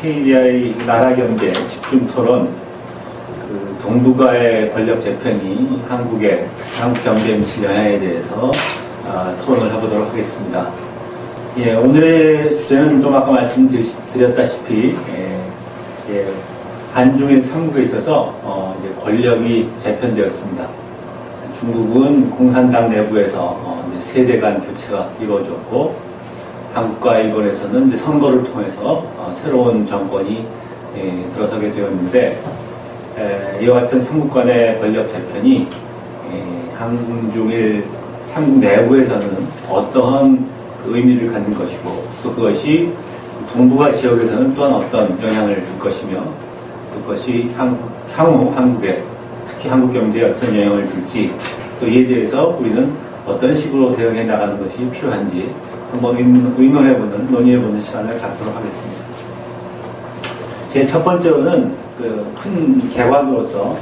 KDI 나라경제 집중토론, 동북아의 권력 재편이 한국 경제에 미칠 영향에 대해서 토론을 해보도록 하겠습니다. 예, 오늘의 주제는 좀 아까 말씀드렸다시피 한중일 삼국에 있어서 이제 권력이 재편되었습니다. 중국은 공산당 내부에서 이제 세대 간 교체가 이루어졌고, 한국과 일본에서는 이제 선거를 통해서 새로운 정권이 들어서게 되었는데, 이와 같은 삼국 간의 권력 재편이 한중일 삼국 내부에서는 어떠한 의미를 갖는 것이고, 또 그것이 동북아 지역에서는 또한 어떤 영향을 줄 것이며, 그것이 향후 한국에, 특히 한국 경제에 어떤 영향을 줄지, 또 이에 대해서 우리는 어떤 식으로 대응해 나가는 것이 필요한지 한번 의논해보는, 논의해보는 시간을 갖도록 하겠습니다. 제 첫 번째로는 큰 개관으로서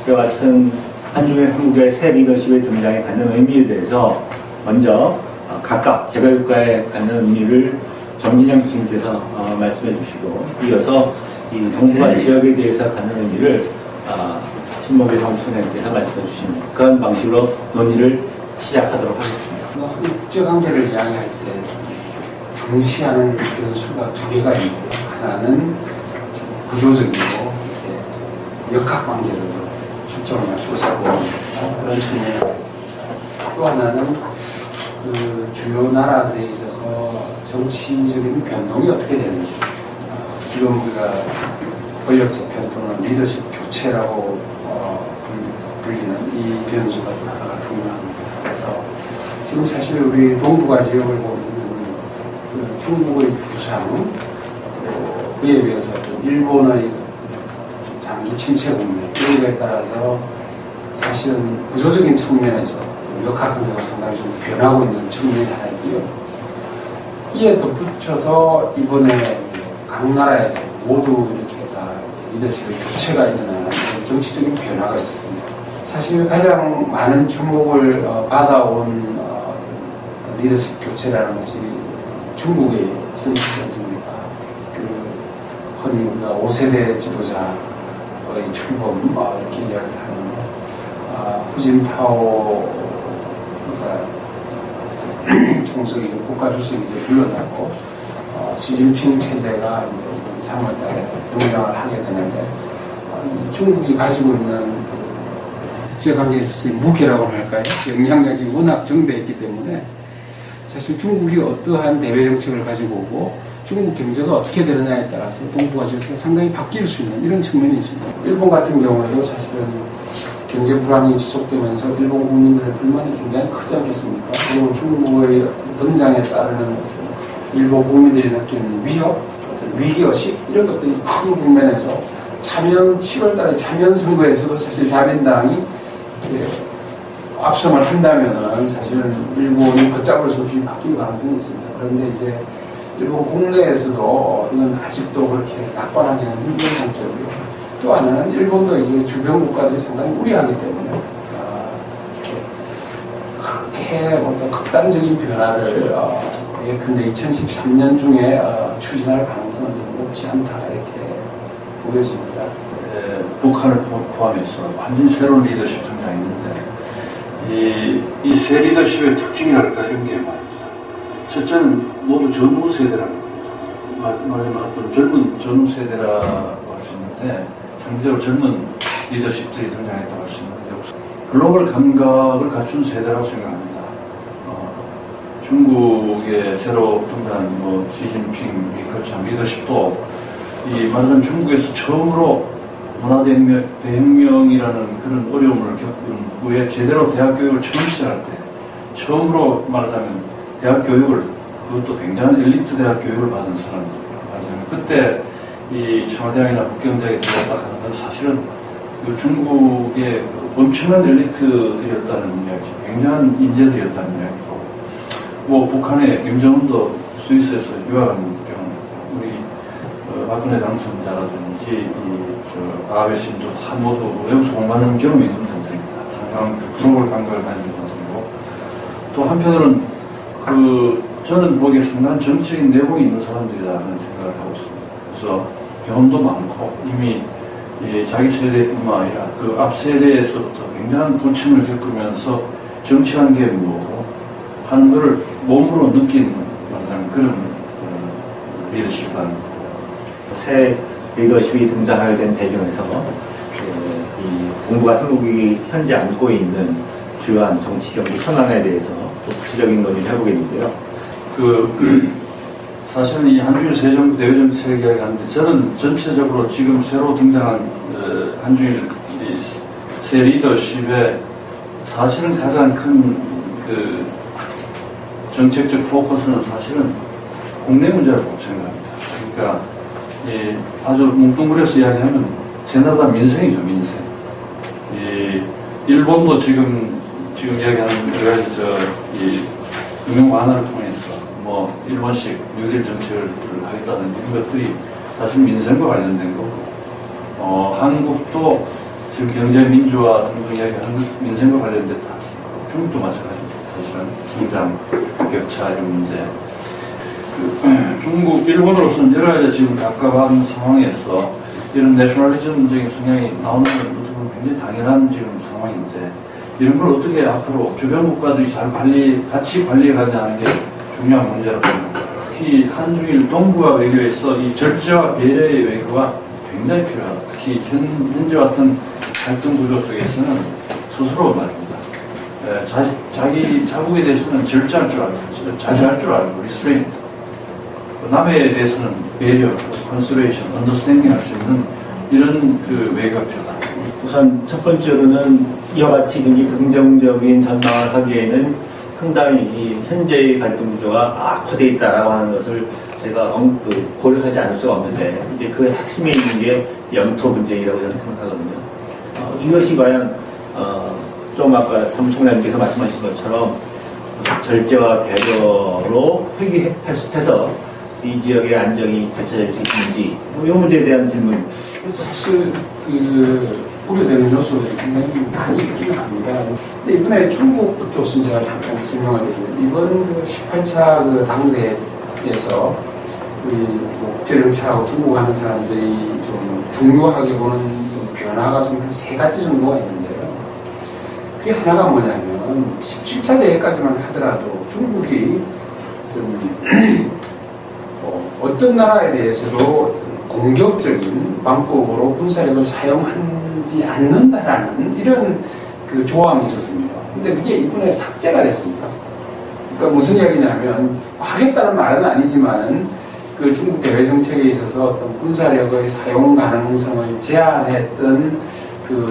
이와 같은 한중일 삼국의 새 리더십의 등장에 갖는 의미에 대해서 먼저 각각 개별 국가에 갖는 의미를 정진영 교수님께서 말씀해 주시고, 이어서 이 동북아 지역에 대해서 갖는 의미를 신봉길 사무총장님께서 말씀해 주신 그런 방식으로 논의를 시작하도록 하겠습니다. 국제관계를 이야기할 때 중시하는 변수가 두 개가 있고, 하나는 구조적이고 역학관계를 초점을 맞추고 살펴보는 그런 측면이 있습니다. 또 하나는 그 주요 나라들에 있어서 정치적인 변동이 어떻게 되는지, 지금 우리가 권력 재편 또는 리더십 교체라고 불리는 이 변수가 하나가 중요합니다. 그래서 지금 사실 우리 동북아 지역을 보면 그 중국의 부상, 그에 비해서 일본의 장기 침체 국면, 이에 따라서 사실은 구조적인 측면에서 역학관계가 상당히 좀 변하고 있는 측면이 하나 있고요. 이에 또 붙여서 이번에 각 나라에서 모두 이렇게 다 리더십의 교체가 일어나는 정치적인 변화가 있었습니다. 사실 가장 많은 주목을 받아온 리더십 교체라는 것이 중국의 선택이지 않습니까? 흔히 우리가 5세대 지도자의 출범 이렇게 이야기를 하는데, 후진타오가 총석이 국가주석이 이제 물러나고 시진핑 체제가 이제 3월달에 등장을 하게 되는데, 중국이 가지고 있는 국제관계에 있어서의 무게라고 할까요? 영향력이 워낙 정대했기 때문에 사실 중국이 어떠한 대외 정책을 가지고 오고 중국 경제가 어떻게 되느냐에 따라서 동북아 지역이 상당히 바뀔 수 있는 이런 측면이 있습니다. 일본 같은 경우에도 사실은 경제 불안이 지속되면서 일본 국민들의 불만이 굉장히 크지 않겠습니까? 그리고 중국의 등장에 따르는 일본 국민들이 느끼는 위협, 어떤 위기의식, 이런 것들이 큰 국면에서 7월달에 자면 선거에서도 사실 자민당이 압승을 한다면은 사실은 일본이 걷잡을 수 없이 바뀔 가능성이 있습니다. 그런데 이제 일본 국내에서도 이건 아직도 그렇게 낙관하기는 힘든 상태고요. 또 하나는 일본도 이제 주변 국가들이 상당히 우려하기 때문에 그렇게 뭔가 극단적인 변화를 예컨대 2013년 중에 추진할 가능성은 좀 높지 않다 이렇게 보여집니다. 북한을 포함해서 완전 새로운 리더십 등장했는데, 이 새 리더십의 특징이랄까 이런 게 말입니다. 첫째는 모두 전후 세대라고 말하자면 어떤 젊은 전후 세대라고 할 수 있는데, 상대적으로 젊은 리더십들이 등장했다고 할 수 있는데, 글로벌 감각을 갖춘 세대라고 생각합니다. 중국의 새로 등장한 시진핑이 거친 리더십도 말하자면 중국에서 처음으로 문화대혁명이라는 그런 어려움을 겪은 후에 제대로 대학 교육을 처음 시작할 때, 처음으로 말하자면 대학 교육을, 그것도 굉장한 엘리트 대학 교육을 받은 사람입니다. 말하자면 그때 이 청와대학이나 북경대학에 들어갔다 하는 건 사실은 그 중국의 엄청난 엘리트들이었다는 이야기, 굉장한 인재들이었다는 이야기고, 북한의 김정은도 스위스에서 유학한 경우, 우리 박근혜 당선자라든지 아베 신조 다 모두 외국에서 공부하는 경험이 있는 분들입니다. 상당한 글로벌 감각을 가진 분들이고, 또 한편으로는 저는 보기에 상당한 정치적인 내공이 있는 사람들이라는 생각을 하고 있습니다. 그래서 경험도 많고 이미 자기 세대뿐만 아니라 그 앞 세대에서부터 굉장한 부침을 겪으면서 정치한 게 뭐고 하는 것을 몸으로 느낀 그런 리더십이라는 새 리더십이 등장하게 된 배경에서 이 동북아 삼국이 현재 안고 있는 주요한 정치 경제 현안에 대해서 좀 구체적인 논의를 해보겠는데요. 사실은 이 한중일 새 정부 대외 정책 이야기하는데 저는 전체적으로 지금 새로 등장한 한중일 새 리더십의 사실은 가장 큰 그 정책적 포커스는 사실은 국내 문제라고 생각합니다. 그러니까 아주 뭉뚱그려서 이야기하면 제나다 민생이죠, 민생. 일본도 지금 이야기하는 여러 가지 금융 완화를 통해서 뭐 일본식 뉴딜 정책을 하겠다는 이런 것들이 사실 민생과 관련된 거고, 한국도 지금 경제 민주화 등등 이야기하는 것 민생과 관련됐다. 중국도 마찬가지입니다. 사실은 성장, 격차 이런 문제. 중국, 일본으로서는 여러 가지 지금 갑갑한 상황에서 이런 내셔널리즘적인 성향이 나오는 건 어떻게 보면 굉장히 당연한 지금 상황인데, 이런 걸 어떻게 앞으로 주변 국가들이 같이 관리해 가냐는 게 중요한 문제라고 생각합니다. 특히 한중일 동북아 외교에서 이 절제와 배려의 외교가 굉장히 필요하다. 특히 현재 같은 갈등 구조 속에서는 스스로 말입니다. 자국에 대해서는 절제할 줄 알고, 자제할 줄 알고, 리스트레인트. 남에 대해서는 배려, 컨시더레이션, 언더스탠딩 할 수 있는 이런 외교가 필요하다. 우선 첫 번째로는 이와 같이 굉장히 긍정적인 전망을 하기에는 상당히 이 현재의 갈등 구조가 악화되어 있다라고 하는 것을 제가 고려하지 않을 수가 없는데, 이제 그 핵심에 있는 게 영토 문제라고 저는 생각하거든요. 이것이 과연 좀 아까 삼총장님께서 말씀하신 것처럼 절제와 배려로 회귀해서 이 지역의 안정이 되찾을 수 있는지, 이 문제에 대한 질문. 사실 우려되는 요소들이 굉장히 많이 있기는 합니다. 근데 이번에 중국부터 우선 제가 잠깐 설명을 드리면, 이번 18차 당대에서 우리 국제정치하고 중국 하는 사람들이 좀 중요하게 보는 좀 변화가 좀 한 3가지 정도가 있는데요. 그게 하나가 뭐냐면, 17차 대회까지만 하더라도 중국이 어떤 나라에 대해서도 공격적인 방법으로 군사력을 사용하지 않는다라는 이런 조항이 있었습니다. 근데 그게 이번에 삭제가 됐습니다. 그러니까 무슨 이야기냐면, 하겠다는 말은 아니지만은 중국 대외 정책에 있어서 어떤 군사력의 사용 가능성을 제한했던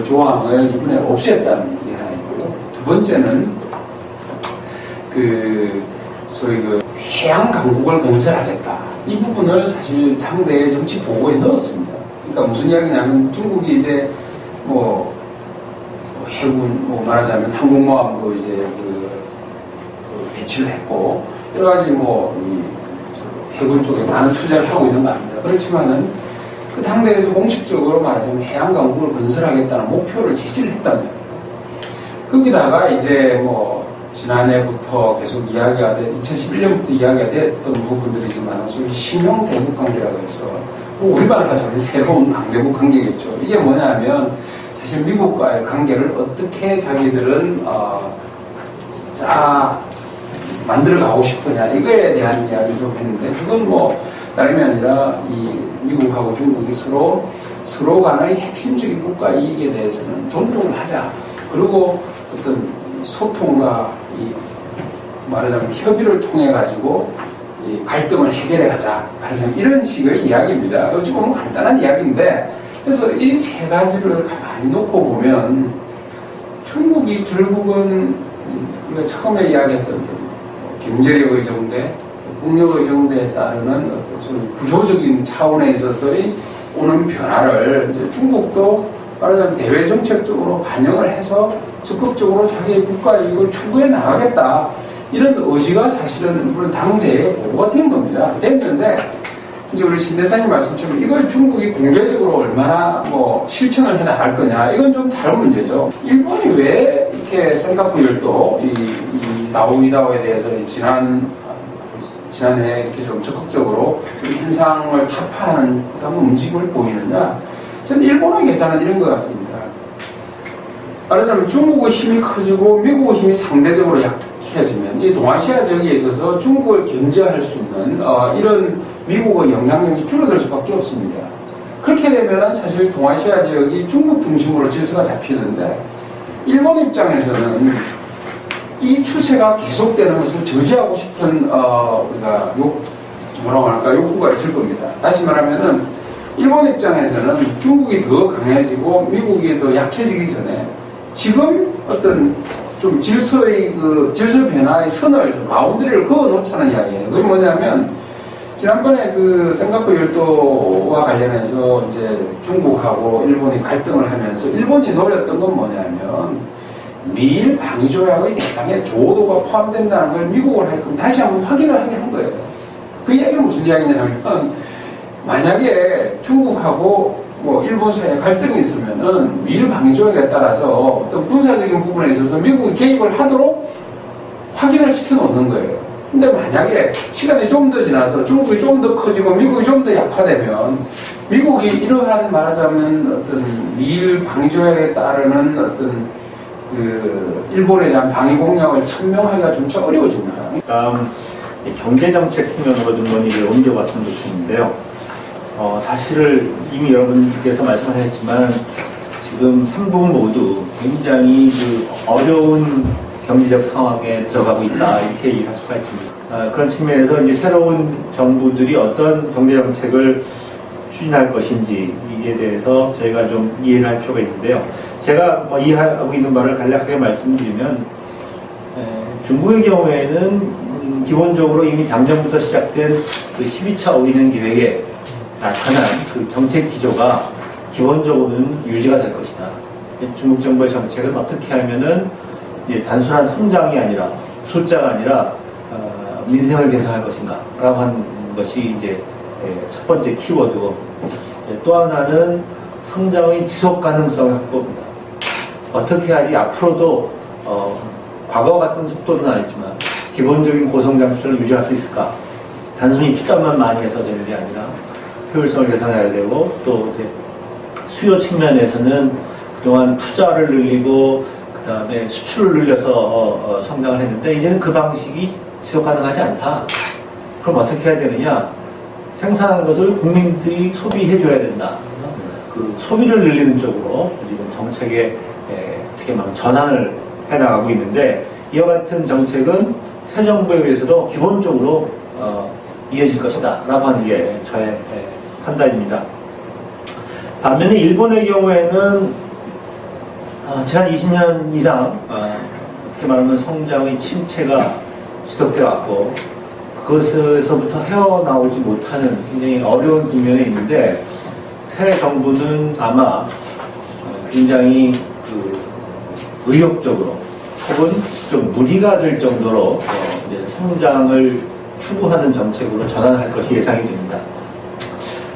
조항을 이번에 없앴다는 게 하나 있고요. 두 번째는 소위 해양 강국을 건설하겠다. 이 부분을 사실 당대의 정치 보고에 넣었습니다. 그러니까 무슨 이야기냐면, 중국이 이제 해군, 말하자면 항공모함도 이제 배치를 했고, 여러 가지 해군 쪽에 많은 투자를 하고 있는 거 아닙니다. 그렇지만은 당대에서 공식적으로 말하자면 해양 강국을 건설하겠다는 목표를 제시를 했다면, 거기다가 이제 지난해부터 계속 2011년부터 이야기가 됐던 부분들이지만, 소위 신형 대국 관계라고 해서, 우리 말로 하자면 새로운 강대국 관계겠죠. 이게 뭐냐면, 사실 미국과의 관계를 어떻게 자기들은 만들어가고 싶으냐, 이거에 대한 이야기를 좀 했는데, 그건 다름이 아니라 이 미국하고 중국이 서로 간의 핵심적인 국가 이익에 대해서는 존중을 하자. 그리고 어떤 소통과 말하자면 협의를 통해 가지고 이 갈등을 해결해 가자. 이런 식의 이야기입니다. 어찌 보면 간단한 이야기인데, 그래서 이 3가지를 가만히 놓고 보면, 중국이 결국은 우리가 처음에 이야기했던 경제력의 정대, 국력의 정대에 따르는 구조적인 차원에 있어서의 오는 변화를 이제 중국도 말하자면 대외 정책적으로 반영을 해서 적극적으로 자기의 국가 이익을 추구해 나가겠다. 이런 의지가 사실은 이번 당대에 보고가 된 겁니다. 됐는데, 이제 우리 신 대사님 말씀처럼 이걸 중국이 공개적으로 얼마나 실천을 해 나갈 거냐, 이건 좀 다른 문제죠. 일본이 왜 이렇게 센카쿠 열도 이 나오미다오에 대해서 지난 지난해 이렇게 좀 적극적으로 이 현상을 타파하는 어떤 움직임을 보이느냐? 저는 일본의 계산은 이런 것 같습니다. 말하자면 중국의 힘이 커지고 미국의 힘이 상대적으로 약해지면 이 동아시아 지역에 있어서 중국을 견제할 수 있는 이런 미국의 영향력이 줄어들 수밖에 없습니다. 그렇게 되면 사실 동아시아 지역이 중국 중심으로 질서가 잡히는데 일본 입장에서는 이 추세가 계속되는 것을 저지하고 싶은 우리가 뭐라고 할까 욕구가 있을 겁니다. 다시 말하면은 일본 입장에서는 중국이 더 강해지고 미국이 더 약해지기 전에 지금 어떤 좀 질서의 질서 변화의 선을 좀 바운드리를 그어 놓자는 이야기예요. 그게 뭐냐면 지난번에 센가쿠 열도와 관련해서 이제 중국하고 일본이 갈등을 하면서 일본이 노렸던 건 뭐냐면 미일 방위 조약의 대상에 조도가 포함된다는 걸 미국을 하게끔 다시 한번 확인을 하게 한 거예요. 그 이야기는 무슨 이야기냐면 만약에 중국하고 일본 사이에 갈등이 있으면은 미일 방위 조약에 따라서 어떤 군사적인 부분에 있어서 미국이 개입을 하도록 확인을 시켜 놓는 거예요. 근데 만약에 시간이 좀 더 지나서 중국이 좀 더 커지고 미국이 좀 더 약화되면 미국이 이러한 말하자면 어떤 미일 방위 조약에 따르는 어떤 일본에 대한 방위 공약을 천명하기가 점차 어려워집니다. 다음 경제정책 측면으로 좀 논의를 옮겨봤으면 좋겠는데요. 사실을 이미 여러분께서 말씀하셨지만 지금 3부분 모두 굉장히 어려운 경제적 상황에 들어가고 있다 이렇게 얘기할 수가 있습니다. 그런 측면에서 이제 새로운 정부들이 어떤 경제정책을 추진할 것인지에 대해서 저희가 좀 이해를 할 필요가 있는데요. 제가 이해하고 있는 바를 간략하게 말씀드리면 중국의 경우에는 기본적으로 이미 작년부터 시작된 12차 오이는 계획에 나타난 정책 기조가 기본적으로는 유지가 될 것이다. 중국 정부의 정책은 어떻게 하면은 단순한 성장이 아니라 숫자가 아니라 민생을 개선할 것인가 라고 하는 것이 이제 첫 번째 키워드고 또 하나는 성장의 지속 가능성의 확보입니다. 어떻게 하지 앞으로도 과거 같은 속도는 아니지만 기본적인 고성장 수준을 유지할 수 있을까? 단순히 투자만 많이 해서 되는 게 아니라 효율성을 개선해야 되고 또 이제 수요 측면에서는 그동안 투자를 늘리고 그 다음에 수출을 늘려서 성장을 했는데 이제는 그 방식이 지속 가능하지 않다. 그럼 어떻게 해야 되느냐? 생산한 것을 국민들이 소비해줘야 된다. 그 소비를 늘리는 쪽으로 지금 정책에 어떻게 말하면 전환을 해나가고 있는데 이와 같은 정책은 새 정부에 의해서도 기본적으로 이어질 것이다 라고 하는 게 저의 판단입니다. 반면에 일본의 경우에는 지난 20년 이상 어떻게 말하면 성장의 침체가 지속돼 왔고 그것에서부터 헤어나오지 못하는 굉장히 어려운 국면에 있는데 새 정부는 아마 굉장히 의욕적으로 혹은 좀 무리가 될 정도로 이제 성장을 추구하는 정책으로 전환할 것이 예상이 됩니다.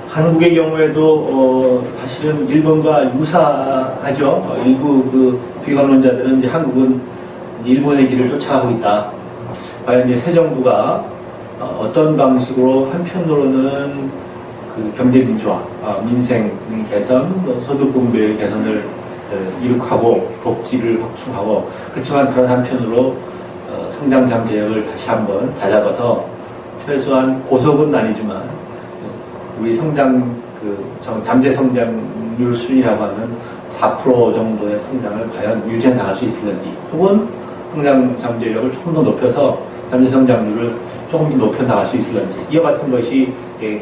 한국의 경우에도 사실은 일본과 유사하죠. 일부 비관론자들은 이제 한국은 일본의 길을 쫓아가고 있다. 과연 이제 새 정부가 어떤 방식으로 한편으로는 경제 민주화, 민생 개선, 소득 분배의 개선을 이룩하고 복지를 확충하고 그렇지만 다른 한편으로 성장 잠재력을 다시 한번 다잡아서 최소한 고속은 아니지만 우리 성장 잠재 성장률 수준이라고 하는 4% 정도의 성장을 과연 유지해 나갈 수 있을는지 혹은 성장 잠재력을 조금 더 높여서 잠재 성장률을 조금 더 높여 나갈 수 있을는지 이와 같은 것이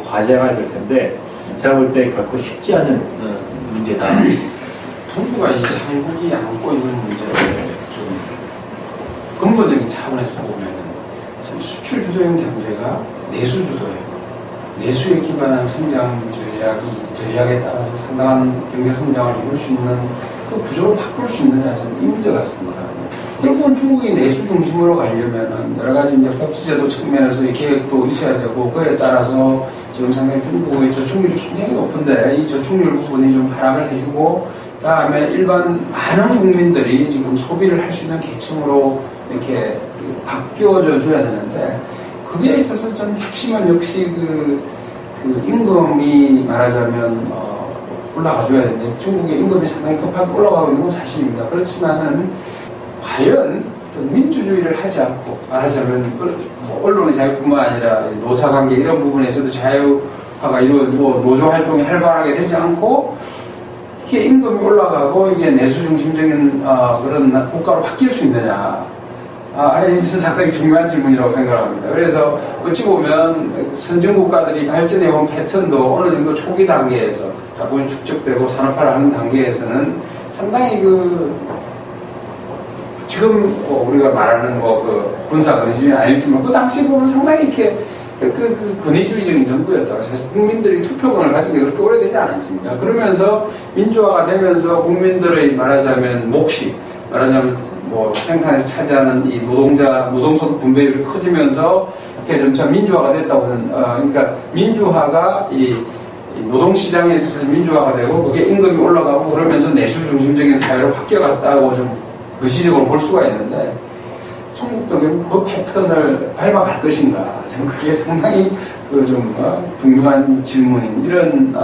과제가 될 텐데 제가 볼 때 결코 쉽지 않은 문제다. 정부가 이 삼국이 안고 있는 문제를 좀 근본적인 차원에서 보면은 지금 수출 주도형 경제가 내수 주도예요. 내수에 기반한 성장 전략에 따라서 상당한 경제 성장을 이룰 수 있는 그 구조로 바꿀 수 있느냐 저는 이 문제 같습니다. 결국은 중국이 내수 중심으로 가려면은 여러 가지 이제 복지제도 측면에서 이 계획도 있어야 되고 그에 따라서 지금 상당히 중국의 저축률이 굉장히 높은데 이 저축률 부분이 좀 하락을 해주고 그다음에 일반 많은 국민들이 지금 소비를 할 수 있는 계층으로 이렇게 바뀌어져 줘야 되는데 거기에 있어서 전 핵심은 역시 그 임금이 말하자면 올라가줘야 되는데 중국의 임금이 상당히 급하게 올라가고 있는 건 사실입니다. 그렇지만은 과연 민주주의를 하지 않고 말하자면 언론의 자유뿐만 아니라 노사관계 이런 부분에서도 자유화가 이루어지고 노조 활동이 활발하게 되지 않고 이게 임금이 올라가고 이게 내수 중심적인 그런 국가로 바뀔 수 있느냐? 상당히 중요한 질문이라고 생각합니다. 그래서 어찌 보면 선진 국가들이 발전해온 패턴도 어느 정도 초기 단계에서 자본이 축적되고 산업화를 하는 단계에서는 상당히 지금 우리가 말하는 군사 권위주의 아니지만 그 당시 보면 상당히 이렇게 권위주의적인 정부였다. 사실 국민들이 투표권을 가진 게 그렇게 오래되지 않았습니다. 그러면서 민주화가 되면서 국민들의 말하자면 몫이 말하자면 생산에서 차지하는 이 노동소득 분배율이 커지면서 이렇게 점차 민주화가 됐다고 하는 그러니까 민주화가 이 노동시장에 있어서 민주화가 되고 그게 임금이 올라가고 그러면서 내수 중심적인 사회로 바뀌어갔다고 좀 의시적으로 볼 수가 있는데 중국도 그 패턴을 밟아갈 것인가 지금 그게 상당히 중요한 질문인 이런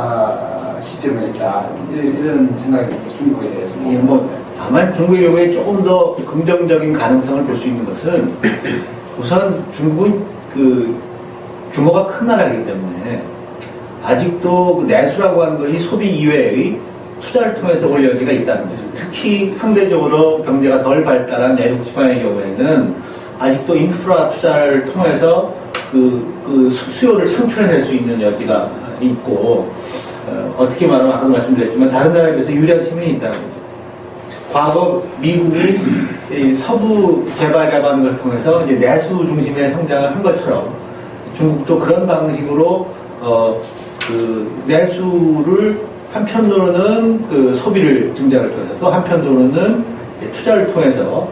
시점에 있다 이런 생각이 중국에 대해서 다만 중국의 경우에 조금 더 긍정적인 가능성을 볼 수 있는 것은 우선 중국은 규모가 큰 나라이기 때문에 아직도 내수라고 하는 것이 소비 이외의 투자를 통해서 올 여지가 있다는 거죠. 특히 상대적으로 경제가 덜 발달한 내륙 지방의 경우에는 아직도 인프라 투자를 통해서 수요를 창출해낼 수 있는 여지가 있고 어떻게 말하면 아까도 말씀드렸지만 다른 나라에 비해서 유리한 측면이 있다는 거죠. 과거 미국이 서부 개발하는 걸 통해서 이제 내수 중심의 성장을 한 것처럼 중국도 그런 방식으로 내수를 한편으로는 소비를 증대를 통해서 또 한편으로는 투자를 통해서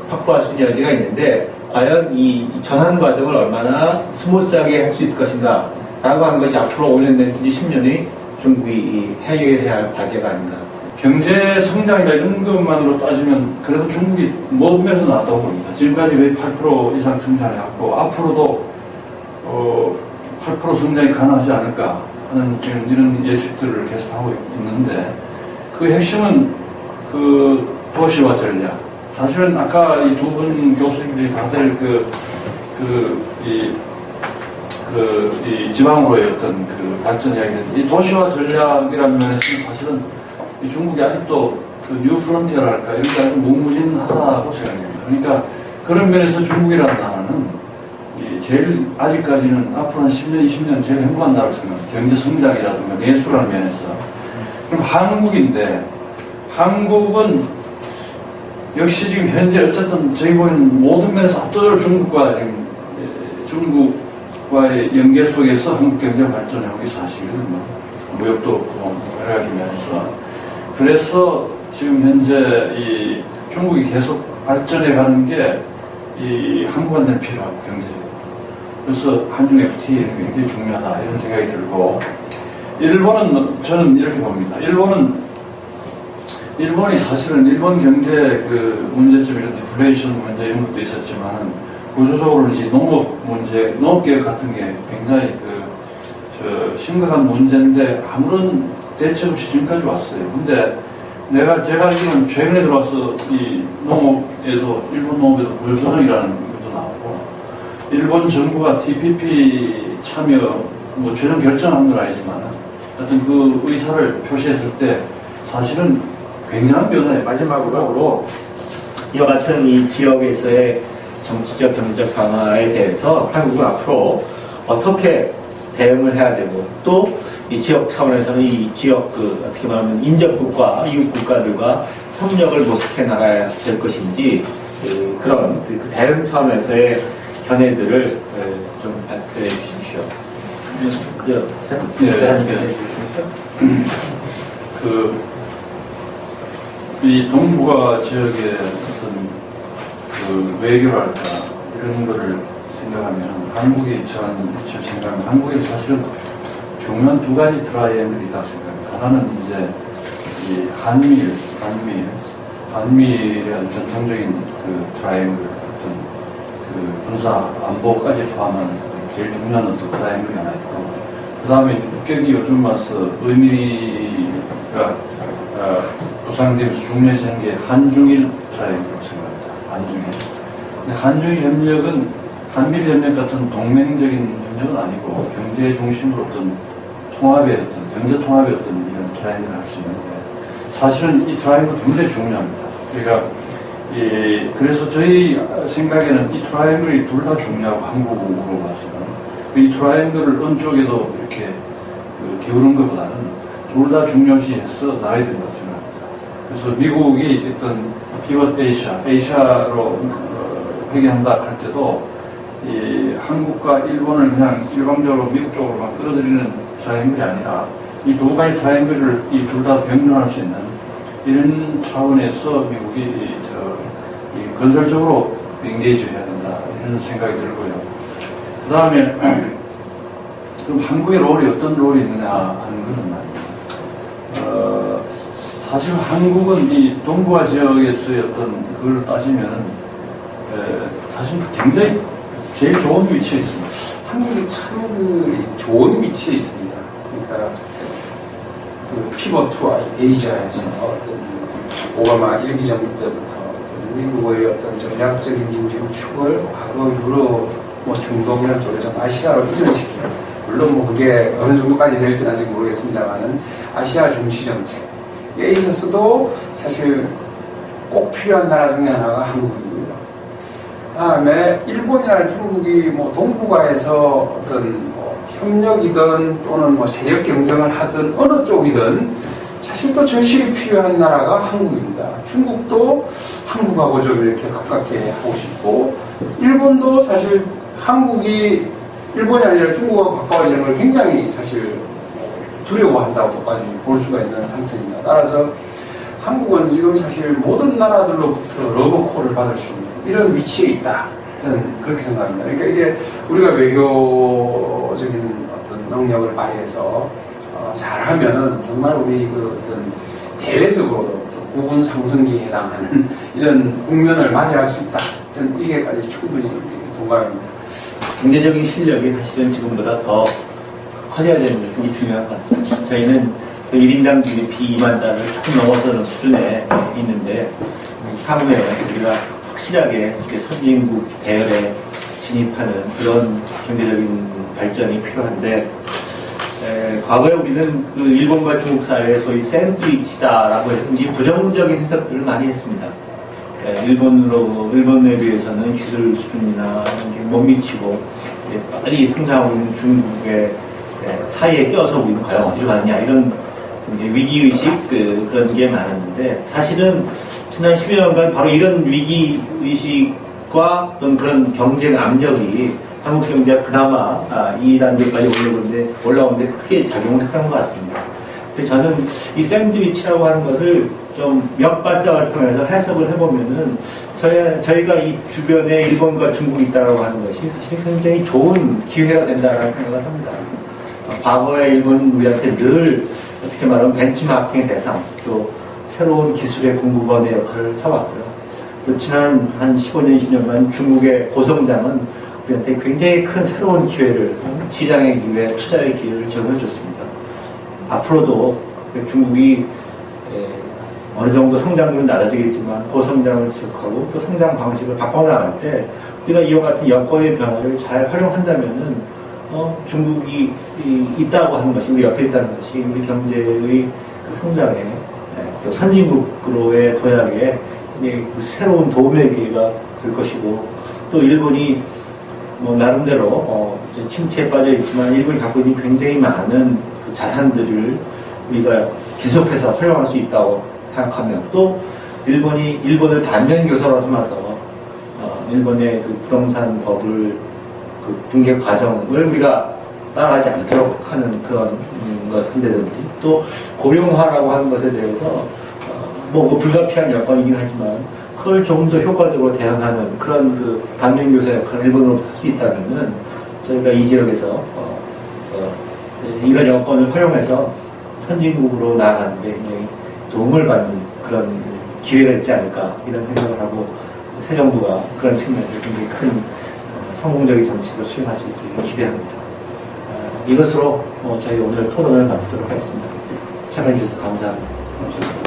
확보할 수 있는 여지가 있는데 과연 이 전환 과정을 얼마나 스무스하게 할 수 있을 것인가 라고 하는 것이 앞으로 5년 내지 10년이 중국이 해결해야 할 과제가 아닌가. 경제 성장이나 이런 것만으로 따지면 그래도 중국이 모든 면에서 나왔다고 봅니다. 지금까지 왜 8% 이상 성장해왔고 앞으로도 8% 성장이 가능하지 않을까 하는 지금 이런 예측들을 계속하고 있는데 그 핵심은 도시화 전략. 사실은 아까 이 두 분 교수님들이 다들 이 지방으로의 어떤 발전 이야기는 이 도시화 전략이라는 면에서는 사실은 이 중국이 아직도 뉴 프론티어랄까 이런 게 아주 무무진하다고 생각합니다. 그러니까 그런 면에서 중국이라는 나라는 제일 아직까지는 앞으로 한 10년, 20년 제일 행복한 나라로 생각합니다. 경제 성장이라든가 내수라는 면에서. 그럼 한국인데 한국은 역시 지금 현재 어쨌든 저희 보이는 모든 면에서 압도적으로 중국과의 연계 속에서 한국 경제가 발전해온 게 사실은 무역도 없고 여러 가지 면에서 그래서 지금 현재 이 중국이 계속 발전해 가는 게 이 한국한테는 필요하고 경제적으로. 그래서 한중 FTA는 굉장히 중요하다 이런 생각이 들고 일본은 저는 이렇게 봅니다. 일본이 사실은 일본 경제 문제점 이런 디플레이션 문제 이런 것도 있었지만은 구조적으로는 이 농업 문제, 농업개혁 같은 게 굉장히 심각한 문제인데 아무런 대책 없이 지금까지 왔어요. 근데 제가 알기로는 최근에 들어와서 이 농업에도, 일본 농업에도 구조조정이라는 것도 나오고, 일본 정부가 TPP 참여, 최종 결정한 건 아니지만, 하여튼 그 의사를 표시했을 때 사실은 굉장한 변화예요. 마지막으로 이와 같은 이 지역에서의 정치적, 경제적 변화에 대해서 한국은 앞으로 어떻게 대응을 해야 되고 또 이 지역 차원에서는 이 지역 어떻게 말하면 인접국가, 이웃 국가들과 협력을 모색해 나가야 될 것인지 그런 대응 차원에서의 견해들을 좀 발표해 주십시오. 이 동북아 지역의 어떤 외교랄까 이런 거를 생각하면 한국이 생각하면 한국에 사실은 중요한 두 가지 트라이앵글이 있다고 생각합니다. 하나는 이제 이 한미의 아주 전통적인 트라이앵글 어떤 그 군사 안보까지 포함한 제일 중요한 어떤 트라이앵글이 하나 있고, 그 다음에 북격이 요즘 와서 의미가 부상되면서 중요해지는 게 한중일 트라이앵글이라고 생각합니다. 한중일. 근데 한중일 협력은 한미일 협력 같은 동맹적인 협력은 아니고 경제 중심으로 어떤 통합의 어떤 경제 통합의 어떤 이런 트라이앵글을 할 수 있는데, 사실은 이 트라이앵글 굉장히 중요합니다. 그러니까 그래서 저희 생각에는 이 트라이앵글이 둘 다 중요하고, 한국으로 봐서는 이 트라이앵글을 어느 쪽에도 이렇게 기울는 것보다는 둘 다 중요시해서 나가야 된다고 생각합니다. 그래서 미국이 어떤 피벗 아시아로 회귀한다 할 때도 이 한국과 일본을 그냥 일방적으로 미국 쪽으로만 끌어들이는 트라이앵글이 아니라 이 두 가지 트라이앵글을 이 둘 다 병존할 수 있는 이런 차원에서 미국이 이 건설적으로 엔게이지 해야 된다, 이런 생각이 들고요. 그 다음에 그럼 한국의 롤이 어떤 롤이 있느냐 하는 것은 말입니다. 사실 한국은 이 동북아 지역에서의 어떤 그걸 따지면은 사실 굉장히 제일 좋은 위치에 있습니다. 한국이 참 좋은 위치에 있습니다. 그러니까 그 피벗투와 아시아에서 어떤 오바마 1기 정부 때부터 어떤 미국의 어떤 전략적인 중심축을 과거 유럽, 중동이라는 쪽에서 아시아로 이전시키는, 물론 그게 어느 정도까지 될지는 아직 모르겠습니다만은 아시아 중시 정책에 있어서도 사실 꼭 필요한 나라 중에 하나가 한국이고요. 다음에 일본이나 중국이 동북아에서 어떤 협력이든 또는 세력 경쟁을 하든 어느 쪽이든 사실 또 절실히 필요한 나라가 한국입니다. 중국도 한국하고 좀 이렇게 가깝게 하고 싶고, 일본도 사실 한국이 일본이 아니라 중국하고 가까워지는 걸 굉장히 사실 두려워한다고까지 볼 수가 있는 상태입니다. 따라서 한국은 지금 사실 모든 나라들로부터 러브콜을 받을 수 있는 이런 위치에 있다. 저는 그렇게 생각합니다. 그러니까 이게 우리가 외교적인 어떤 능력을 발휘해서 잘하면은 정말 우리 그 어떤 대외적으로도 국운 상승기에 해당하는 이런 국면을 맞이할 수 있다. 저는 이게까지 충분히 동감합니다. 경제적인 실력이 사실은 지금보다 더 커져야 되는 게 중요한 것 같습니다. 저희는 1인당 GDP 2만 달러를 조금 넘어서는 수준에 있는데, 향후에 우리가 확실하게 선진국 대열에 진입하는 그런 경제적인 발전이 필요한데, 과거에 우리는 그 일본과 중국 사이에 소위 샌드위치다라고 해서 부정적인 해석들을 많이 했습니다. 일본에 비해서는 기술 수준이나 이런 게 못 미치고 빨리 성장하는 중국의 사이에 껴서 우리는 과연 어디로 가느냐, 이런 위기의식 그런 게 많았는데, 사실은 지난 10여 년간 바로 이런 위기의식과 어떤 그런 경쟁 압력이 한국 경제가 그나마 이 단계까지 올라오는데 크게 작용을 했던 것 같습니다. 근데 저는 이 샌드위치라고 하는 것을 좀 역발상을 통해서 해석을 해보면은 저희가 이 주변에 일본과 중국이 있다고 하는 것이 사실 굉장히 좋은 기회가 된다는 생각을 합니다. 과거에 일본은 우리한테 늘 어떻게 말하면 벤치마킹의 대상, 또 새로운 기술의 공급원의 역할을 해왔고요. 또 지난 한 15년, 20년간 중국의 고성장은 우리한테 굉장히 큰 새로운 기회를, 시장의 기회, 투자의 기회를 제공해줬습니다. 앞으로도 중국이 어느 정도 성장률은 낮아지겠지만 고성장을 지속하고 또 성장 방식을 바꿔나갈 때 우리가 이와 같은 여건의 변화를 잘 활용한다면은 중국이 있다고 하는 것이, 우리 옆에 있다는 것이 우리 경제의 성장에, 또 선진국으로의 도약에 새로운 도움의 기회가 될 것이고, 또 일본이 나름대로 침체에 빠져 있지만 일본이 갖고 있는 굉장히 많은 그 자산들을 우리가 계속해서 활용할 수 있다고 생각하면, 또 일본을 반면교사로 삼아서 일본의 그 부동산 버블 그 붕괴 과정을 우리가 따라가지 않도록 하는 그런 것을 한다든지, 또 고령화라고 하는 것에 대해서 불가피한 여건이긴 하지만 그걸 조금 더 효과적으로 대응하는 그런 그 반면교사 역할을 일본으로부터 할 수 있다면은 저희가 이 지역에서 이런 여건을 활용해서 선진국으로 나아가는데 굉장히 도움을 받는 그런 기회가 있지 않을까, 이런 생각을 하고 새 정부가 그런 측면에서 굉장히 큰 성공적인 정책을 수행할 수 있기를 기대합니다. 이것으로 저희 오늘 토론을 마치도록 하겠습니다. 참여해 주셔서 감사합니다.